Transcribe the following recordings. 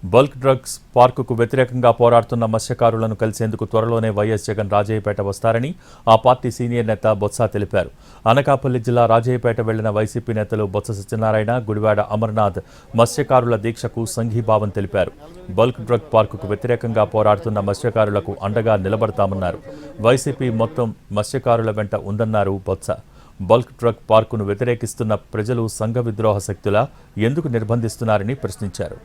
Bulk drugs పార్కుకు వ్యతిరేకంగా పోరాడుతున్న మత్స్యకారులను కలిసేందుకు త్వరలోనే వైఎస్ జగన్ రాజయ్యపేట వస్తారని ఆ పార్టీ సీనియర్ నేత బొత్స తెలిపారు. అనకాపల్లి జిల్లా రాజయ్యపేట వెళ్లిన వైసీపీ నేతలు బొత్స సత్యనారాయణ, గుడివాడ అమర్నాథ్ మత్స్యకారుల దీక్షకు సంఘీభావం తెలిపారు. బల్క్ డ్రగ్ పార్కుకు వ్యతిరేకంగా పోరాడుతున్న మత్స్యకారులకు అండగా నిలబడతామన్నారు. వైసీపీ మొత్తం మత్స్యకారుల వెంట ఉందన్నారు బొత్స. బల్క్ డ్రగ్ పార్కును వ్యతిరేకిస్తున్న ప్రజలు సంఘ విద్రోహ శక్తులా ఎందుకు నిర్బంధిస్తున్నారని ప్రశ్నించారు.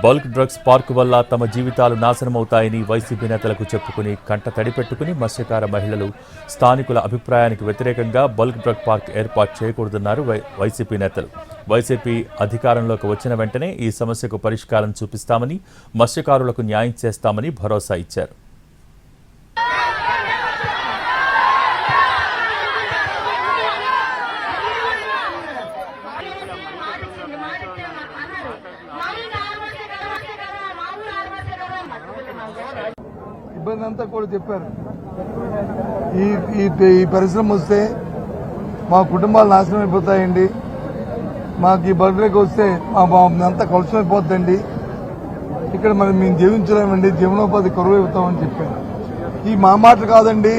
బల్క్ డ్రగ్స్ పార్కు వల్ల తమ జీవితాలు నాశనమవుతాయని వైసీపీ నేతలకు చెప్పుకుని కంట తడిపెట్టుకుని మత్స్యకార మహిళలు స్థానికుల అభిప్రాయానికి వ్యతిరేకంగా బల్క్ డ్రగ్ పార్క్ ఏర్పాటు చేయకూడదన్నారు వైసీపీ నేతలు. వైసీపీ అధికారంలోకి వచ్చిన వెంటనే ఈ సమస్యకు పరిష్కారం చూపిస్తామని, మత్స్యకారులకు న్యాయం చేస్తామని భరోసా ఇచ్చారు. ఇబ్బంది అంతా కూడా చెప్పారు. ఈ పరిశ్రమ వస్తే మా కుటుంబాలు నాశనం అయిపోతాయండి, మాకు ఈ బర్త్డేకి వస్తే అంతా కలుషం అయిపోతుందండి, ఇక్కడ మరి మేము జీవించలేమండి, జీవనోపాధి కరువు అవుతామని చెప్పారు. ఈ మా మాటలు కాదండి,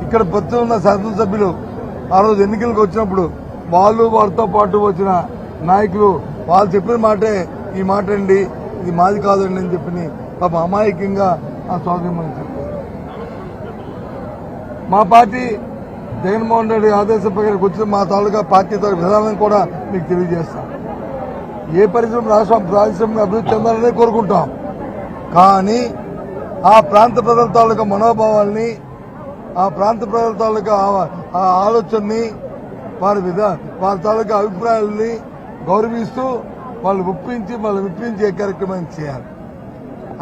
ఇక్కడ ప్రతి ఉన్న శాసనసభ్యులు ఆ రోజు ఎన్నికలకు వచ్చినప్పుడు వాళ్ళతో పాటు వచ్చిన నాయకులు వాళ్ళు చెప్పిన మాటే ఈ మాట అండి, ఇది మాది కాదండి అని చెప్పి పాప అమాయకంగా ఆ స్వాతంత్రం చెప్పారు. మా పార్టీ జగన్మోహన్ రెడ్డి ఆదేశం ప్రకారం వచ్చిన మా తాలూకా పార్టీ విధానం కూడా మీకు తెలియజేస్తాం. ఏ పరిశ్రమ రాష్ట్రం అభివృద్ధి చెందాలనే కోరుకుంటాం. కానీ ఆ ప్రాంత ప్రజల తాలూకా మనోభావాల్ని, ఆ ప్రాంత ప్రజల తాలూకా ఆలోచనని, వారి తాలూకా అభిప్రాయాలని గౌరవిస్తూ వాళ్ళు విప్పించే కార్యక్రమం చేయాలి.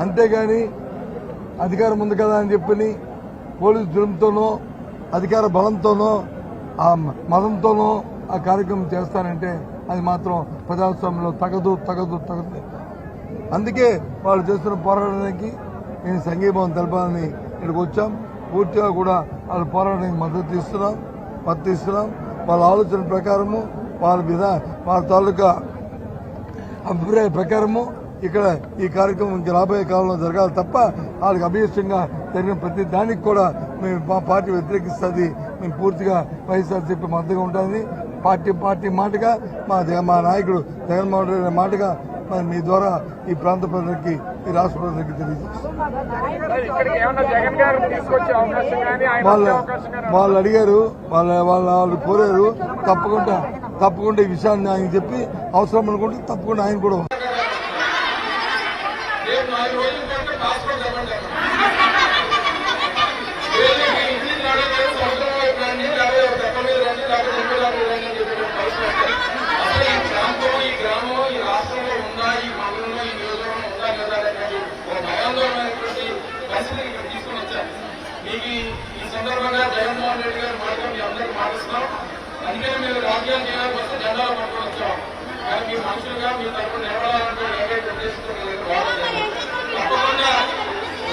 అంతేగాని అధికారం ఉంది కదా అని చెప్పని పోలీసు జులంతోనో అధికార బలంతోనో ఆ మతంతోనో ఆ కార్యక్రమం చేస్తానంటే అది మాత్రం ప్రజాస్వామ్యంలో తగదు. అందుకే వాళ్ళు చేస్తున్న పోరాటానికి నేను సంఘీభావం తెలపాలని ఇక్కడికి వచ్చాం. పూర్తిగా కూడా వాళ్ళ పోరాటానికి మద్దతు ఇస్తున్నాం. వాళ్ళ ఆలోచన ప్రకారము, వాళ్ళ తాలూకా అభిప్రాయ ప్రకారము ఇక్కడ ఈ కార్యక్రమం ఇంకా రాబోయే కాలంలో జరగాలి తప్ప వాళ్ళకి అభీష్టంగా జరిగిన ప్రతి దానికి కూడా మేము మా పార్టీ వ్యతిరేకిస్తుంది. మేము పూర్తిగా వైఎస్ఆర్సీపీ మద్దతుగా ఉంటుంది. పార్టీ మాటగా మా నాయకుడు జగన్మోహన్ రెడ్డి మాటగా మీ ద్వారా ఈ ప్రాంత ప్రజలకి, ఈ రాష్ట్ర ప్రజలకి తెలియజేస్తాం. వాళ్ళు అడిగారు, వాళ్ళు కోరారు. తప్పకుండా ఈ విషయాన్ని ఆయన చెప్పి అవసరం అనుకుంటే తప్పకుండా ఆయన కూడా ఈ సందర్భంగా జగన్మోహన్ రెడ్డి గారు మాత్రం మీ అందరికీ మాటిస్తున్నాం. అందుకని మీరు రాజకీయాలు చేయాలని వస్తే జెండాలు పట్టుకొని వచ్చాం. కానీ మీ మనుషులుగా మీ తరఫున నిలబడాలంటే ఏదైతే ఉద్దేశంతో తప్పకుండా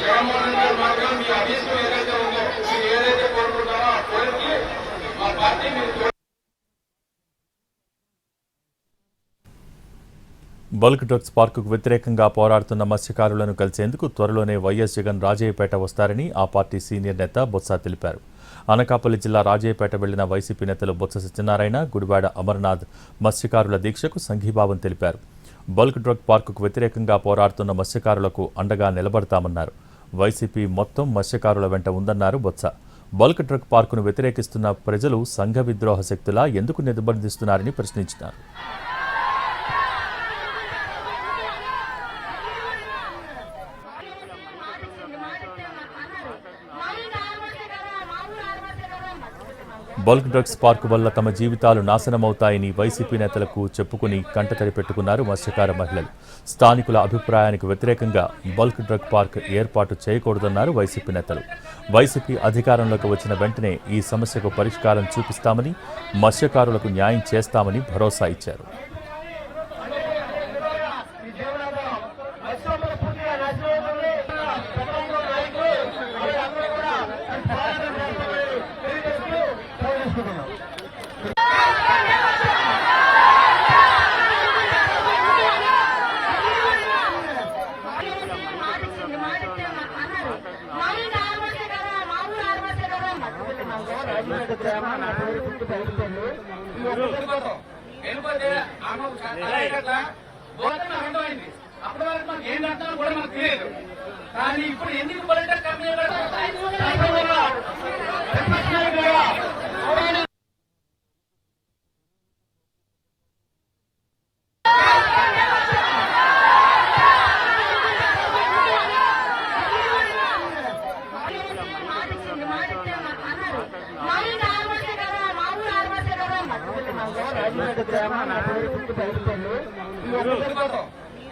జగన్మోహన్ రెడ్డి గారు మాత్రం మీ అభీష్టం ఏదైతే ఉందో, మీరు ఏదైతే కోరుకుంటారో ఆ కోరికకి మా పార్టీ మీరు. బల్క్ డ్రగ్స్ పార్కుకు వ్యతిరేకంగా పోరాడుతున్న మత్స్యకారులను కలిసేందుకు త్వరలోనే వైఎస్ జగన్ రాజయ్యపేట వస్తారని ఆ పార్టీ సీనియర్ నేత బొత్స తెలిపారు. అనకాపల్లి జిల్లా రాజయ్యపేట వెళ్లిన వైసీపీ నేతలు బొత్స సత్యనారాయణ, గుడివాడ అమర్నాథ్ మత్స్యకారుల దీక్షకు సంఘీభావం తెలిపారు. బల్క్ డ్రగ్ పార్కుకు వ్యతిరేకంగా పోరాడుతున్న మత్స్యకారులకు అండగా నిలబడతామన్నారు. వైసీపీ మొత్తం మత్స్యకారుల వెంట ఉందన్నారు బొత్స. బల్క్ డ్రగ్ పార్కును వ్యతిరేకిస్తున్న ప్రజలు సంఘ విద్రోహ శక్తులా ఎందుకు నిర్బంధిస్తున్నారని ప్రశ్నించారు. బల్క్ డ్రగ్స్ పార్కు వల్ల తమ జీవితాలు నాశనమవుతాయని వైసీపీ నేతలకు చెప్పుకుని కంటతడి పెట్టుకున్నారు మత్స్యకార మహిళలు. స్థానికుల అభిప్రాయానికి వ్యతిరేకంగా బల్క్ డ్రగ్ పార్క్ ఏర్పాటు చేయకూడదన్నారు వైసీపీ నేతలు. వైసీపీ అధికారంలోకి వచ్చిన వెంటనే ఈ సమస్యకు పరిష్కారం చూపిస్తామని, మత్స్యకారులకు న్యాయం చేస్తామని భరోసా ఇచ్చారు. వెళ్ళిపోతే అర్థమైంది. అప్పటి వరకు మాకు ఏం అర్థం కూడా మాకు తెలియదు. కానీ ఇప్పుడు ఎందుకు పొలిటికల్ కంపెనీ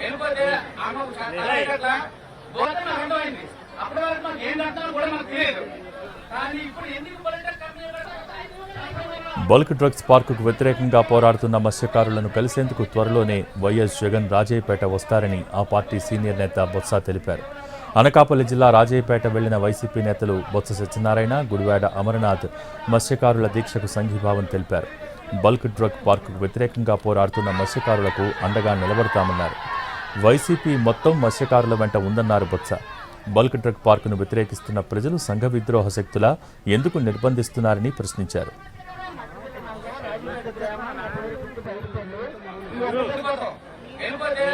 వెళ్ళిపోతే అర్థమైంది. అప్పటి వరకు మాకు ఏం అర్థం కూడా మాకు తెలియదు. కానీ ఇప్పుడు ఎందుకు పొలిటికల్ కంపెనీ బల్క్ డ్రగ్స్ పార్కుకు వ్యతిరేకంగా పోరాడుతున్న మత్స్యకారులను కలిసేందుకు త్వరలోనే వైఎస్ జగన్ రాజయ్యపేట వస్తారని ఆ పార్టీ సీనియర్ నేత బొత్స తెలిపారు. అనకాపల్లి జిల్లా రాజయ్యపేట వెళ్లిన వైసీపీ నేతలు బొత్స సత్యనారాయణ, గుడివాడ అమరనాథ్ మత్స్యకారుల దీక్షకు సంఘీభావం తెలిపారు. బల్క్ డ్రగ్ పార్కుకు వ్యతిరేకంగా పోరాడుతున్న మత్స్యకారులకు అండగా నిలబడతామన్నారు. వైసీపీ మొత్తం మత్స్యకారుల వెంట ఉందన్నారు బొత్స. బల్క్ డ్రగ్ పార్కును వ్యతిరేకిస్తున్న ప్రజలు సంఘ విద్రోహ శక్తులా ఎందుకు నిర్బంధిస్తున్నారని ప్రశ్నించారు. వెళ్ళిపోతే